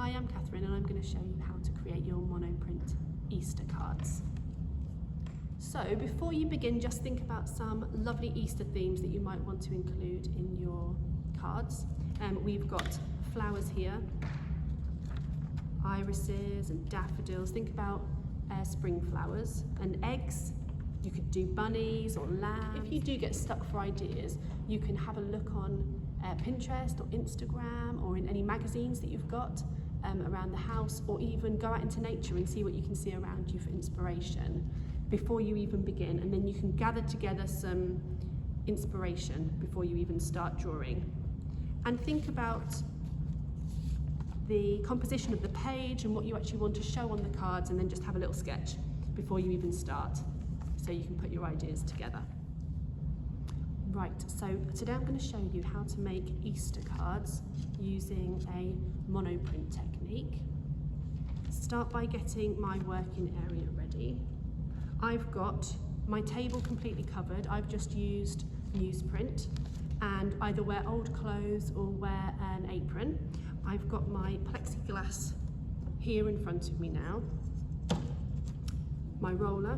Hi, I'm Catherine and I'm going to show you how to create your Monoprint Easter cards. So before you begin, just think about some lovely Easter themes that you might want to include in your cards. We've got flowers here, irises and daffodils. Think about spring flowers and eggs. You could do bunnies or lambs. If you do get stuck for ideas, you can have a look on Pinterest or Instagram or in any magazines that you've got around the house, or even go out into nature and see what you can see around you for inspiration before you even begin, and then you can gather together some inspiration before you even start drawing. And think about the composition of the page and what you actually want to show on the cards, and then just have a little sketch before you even start, so you can put your ideas together. Right, so today I'm going to show you how to make Easter cards using a monoprint technique. Start by getting my working area ready. I've got my table completely covered. I've just used newsprint, and either wear old clothes or wear an apron. I've got my plexiglass here in front of me now, my roller.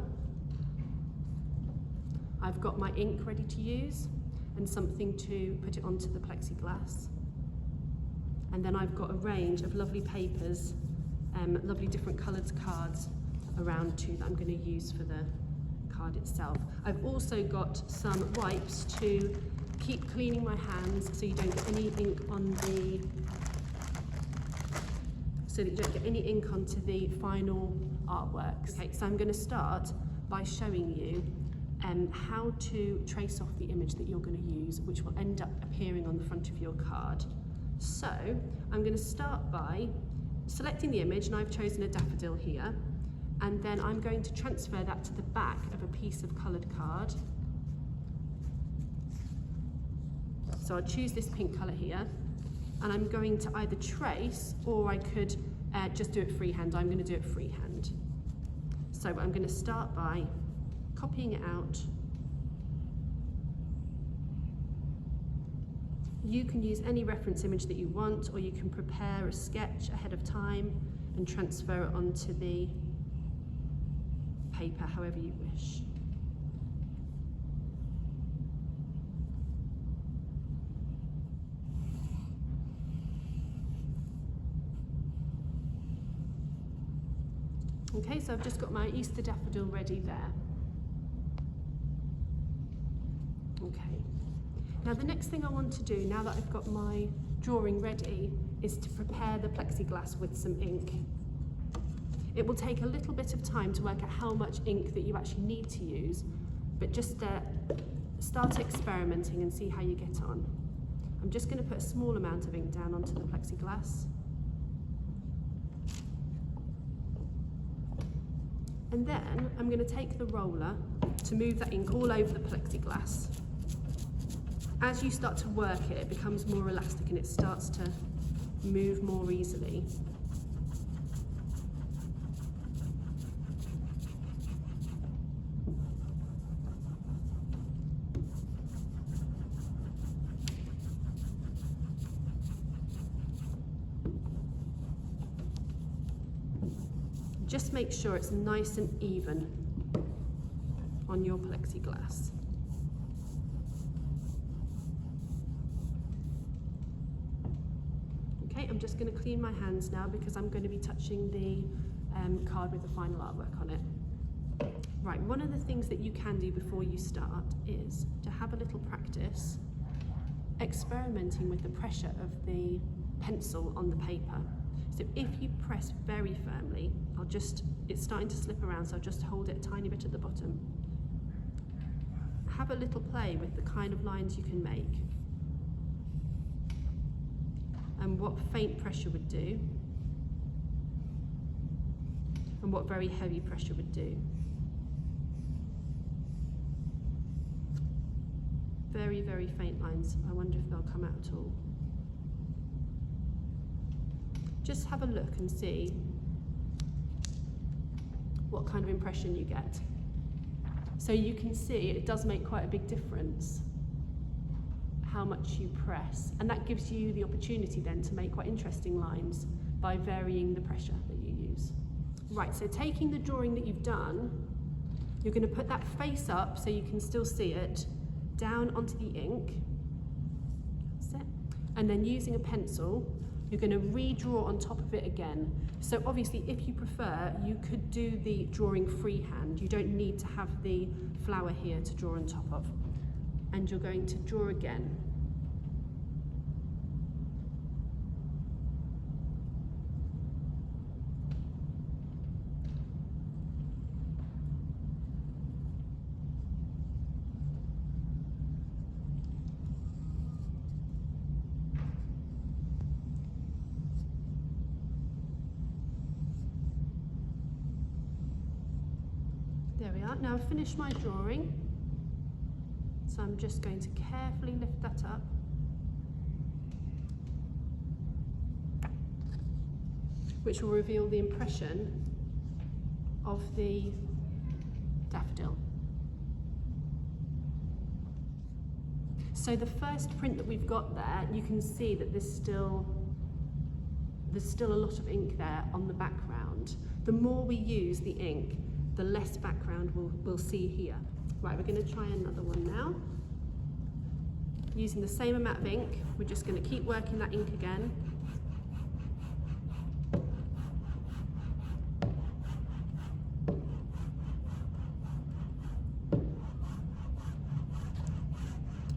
I've got my ink ready to use and something to put it onto the plexiglass. And then I've got a range of lovely papers, lovely different coloured cards around too that I'm going to use for the card itself. I've also got some wipes to keep cleaning my hands so you don't get any ink on the onto the final artworks. Okay, so I'm going to start by showing you how to trace off the image that you're going to use, which will end up appearing on the front of your card. So I'm going to start by selecting the image, and I've chosen a daffodil here, and then I'm going to transfer that to the back of a piece of coloured card. So I'll choose this pink colour here, and I'm going to either trace, or I could just do it freehand. I'm going to do it freehand. So I'm going to start by copying it out. You can use any reference image that you want, or you can prepare a sketch ahead of time and transfer it onto the paper however you wish. Okay, so I've just got my Easter daffodil ready there. Okay, now the next thing I want to do, now that I've got my drawing ready, is to prepare the plexiglass with some ink. It will take a little bit of time to work out how much ink that you actually need to use, but just start experimenting and see how you get on. I'm just going to put a small amount of ink down onto the plexiglass. And then I'm going to take the roller to move that ink all over the plexiglass. As you start to work it, it becomes more elastic and it starts to move more easily. Just make sure it's nice and even on your plexiglass. Okay, I'm just going to clean my hands now because I'm going to be touching the card with the final artwork on it. Right, one of the things that you can do before you start is to have a little practice experimenting with the pressure of the pencil on the paper. So if you press very firmly, it's starting to slip around, so I'll just hold it a tiny bit at the bottom. Have a little play with the kind of lines you can make and what faint pressure would do and what very heavy pressure would do. Very, very faint lines. I wonder if they'll come out at all. Just have a look and see what kind of impression you get. So you can see it does make quite a big difference how much you press, and that gives you the opportunity then to make quite interesting lines by varying the pressure that you use. Right, so taking the drawing that you've done, you're going to put that face up so you can still see it, down onto the ink. That's it. And then using a pencil, you're going to redraw on top of it again. So obviously, if you prefer, you could do the drawing freehand. You don't need to have the flower here to draw on top of. And you're going to draw again. There we are. Now I've finished my drawing, so I'm just going to carefully lift that up. Which will reveal the impression of the daffodil. So the first print that we've got there, you can see that there's still a lot of ink there on the background. The more we use the ink, the less background we'll see here. Right, we're going to try another one now. Using the same amount of ink, we're just going to keep working that ink again.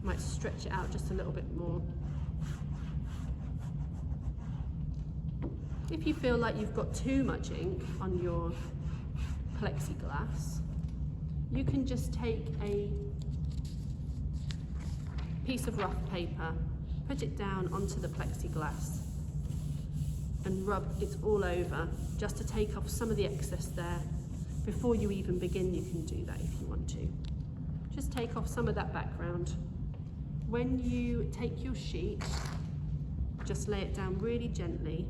Might stretch it out just a little bit more. If you feel like you've got too much ink on your plexiglass, you can just take a piece of rough paper, put it down onto the plexiglass and rub it all over just to take off some of the excess there. Before you even begin, you can do that if you want to. Just take off some of that background. When you take your sheet, just lay it down really gently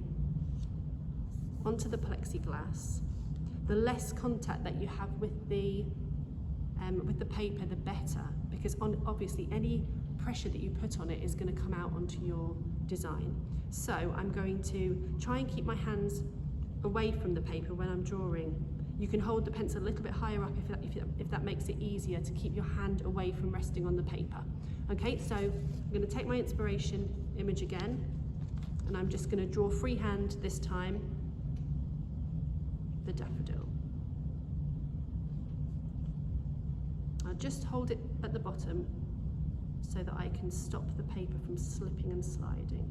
onto the plexiglass. The less contact that you have with the paper, the better, because obviously any pressure that you put on it is going to come out onto your design. So I'm going to try and keep my hands away from the paper when I'm drawing. You can hold the pencil a little bit higher up if that makes it easier to keep your hand away from resting on the paper. Okay, so I'm going to take my inspiration image again, and I'm just going to draw freehand this time the daffodil. I'll just hold it at the bottom so that I can stop the paper from slipping and sliding.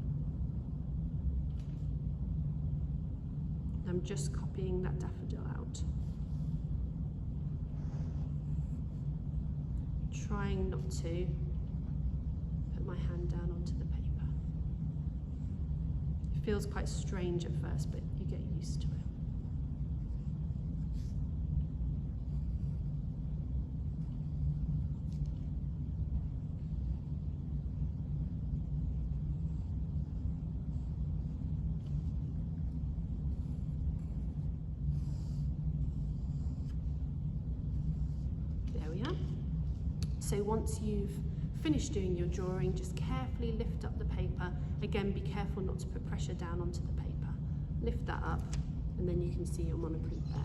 I'm just copying that daffodil out. Trying not to put my hand down onto the paper. It feels quite strange at first, but you get used to it. So once you've finished doing your drawing, just carefully lift up the paper. Again, be careful not to put pressure down onto the paper. Lift that up, and then you can see your monoprint there.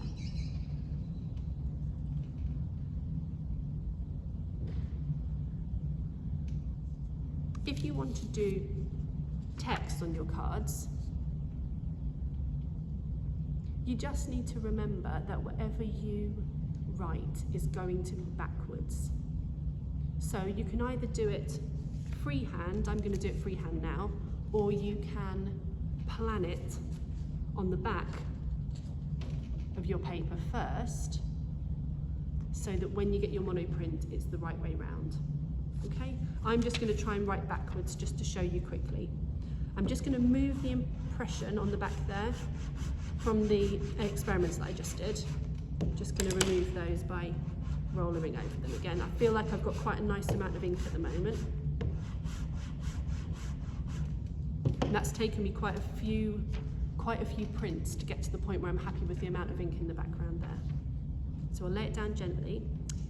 If you want to do text on your cards, you just need to remember that whatever you write is going to be backwards. So you can either do it freehand, I'm going to do it freehand now, or you can plan it on the back of your paper first, so that when you get your monoprint, it's the right way round. Okay? I'm just going to try and write backwards just to show you quickly. I'm just going to move the impression on the back there from the experiments that I just did. I'm just going to remove those by rolling over them again. I feel like I've got quite a nice amount of ink at the moment. And that's taken me quite a few prints to get to the point where I'm happy with the amount of ink in the background there. So I'll lay it down gently.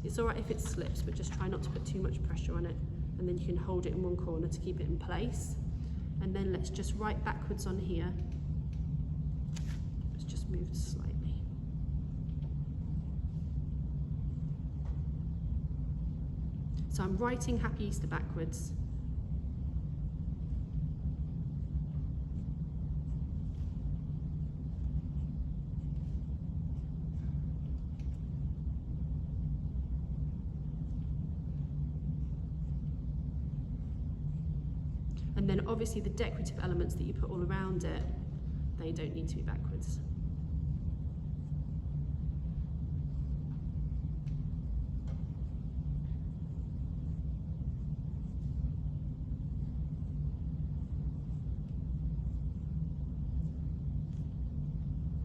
It's all right if it slips, but just try not to put too much pressure on it. And then you can hold it in one corner to keep it in place. And then let's just write backwards on here. moved slightly. So I'm writing Happy Easter backwards. And then obviously the decorative elements that you put all around it, they don't need to be backwards.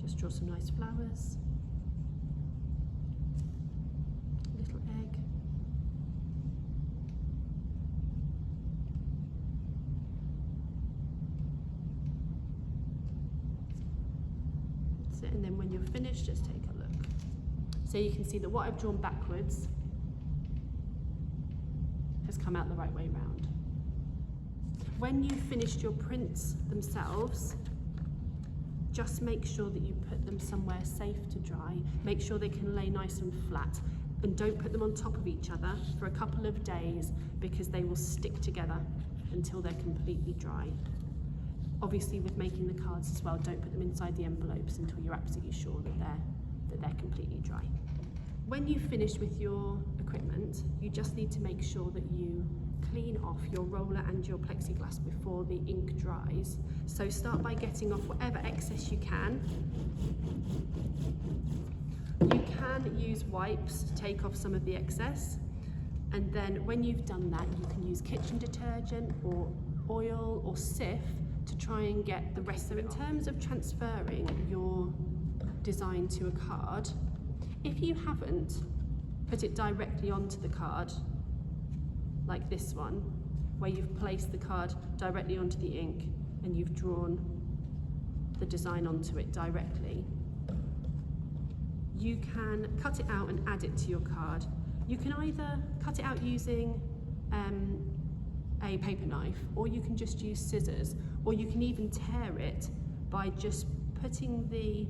Just draw some nice flowers. Little egg. And then when you're finished, just take a look. So you can see that what I've drawn backwards has come out the right way round. When you've finished your prints themselves, just make sure that you put them somewhere safe to dry. Make sure they can lay nice and flat, and don't put them on top of each other for a couple of days, because they will stick together until they're completely dry. Obviously, with making the cards as well, don't put them inside the envelopes until you're absolutely sure that they're completely dry. When you've finished with your equipment, you just need to make sure that you clean off your roller and your plexiglass before the ink dries. So start by getting off whatever excess you can. You can use wipes to take off some of the excess, and then when you've done that, you can use kitchen detergent or oil or Cif to try and get the rest of it. In terms of transferring your design to a card, if you haven't put it directly onto the card, like this one, where you've placed the card directly onto the ink and you've drawn the design onto it directly, you can cut it out and add it to your card. You can either cut it out using a paper knife, or you can just use scissors, or you can even tear it by just putting the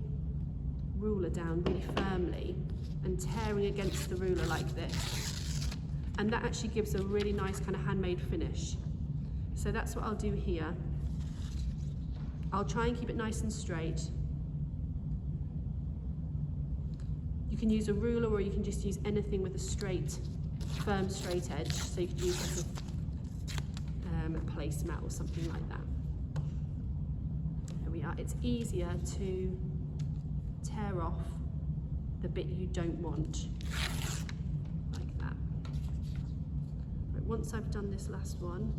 ruler down really firmly and tearing against the ruler like this. And that actually gives a really nice kind of handmade finish. So that's what I'll do here. I'll try and keep it nice and straight. You can use a ruler, or you can just use anything with a straight, firm, straight edge. So you could use like a placemat or something like that. There we are. It's easier to tear off the bit you don't want, like that. Right, once I've done this last one,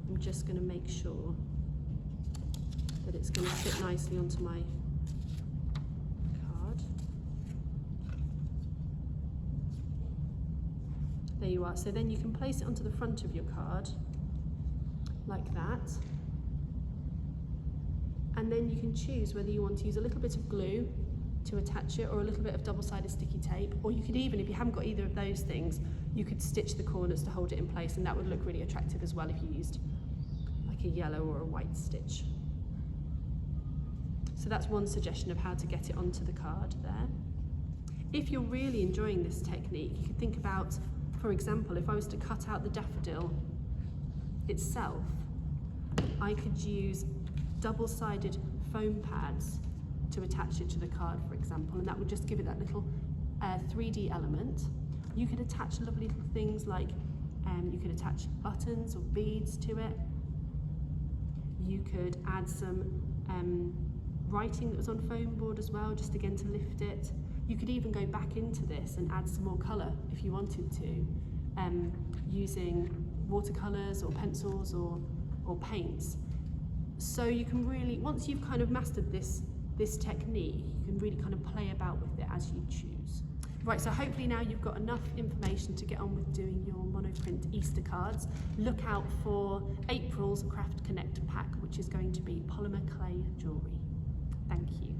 I'm just going to make sure that it's going to fit nicely onto my card. There you are. So then you can place it onto the front of your card, like that. And then you can choose whether you want to use a little bit of glue to attach it, or a little bit of double-sided sticky tape, or you could even, if you haven't got either of those things, you could stitch the corners to hold it in place, and that would look really attractive as well if you used like a yellow or a white stitch. So that's one suggestion of how to get it onto the card there. If you're really enjoying this technique, you could think about, for example, if I was to cut out the daffodil itself, I could use double-sided foam pads to attach it to the card, for example, and that would just give it that little 3D element. You could attach lovely little things like, you could attach buttons or beads to it. You could add some writing that was on foam board as well, just again to lift it. You could even go back into this and add some more colour if you wanted to, using watercolours or pencils or paints. So you can really, once you've kind of mastered this technique, you can really kind of play about with it as you choose. Right, so hopefully now you've got enough information to get on with doing your Monoprint Easter cards. Look out for April's Craft Connect pack, which is going to be polymer clay jewellery. Thank you.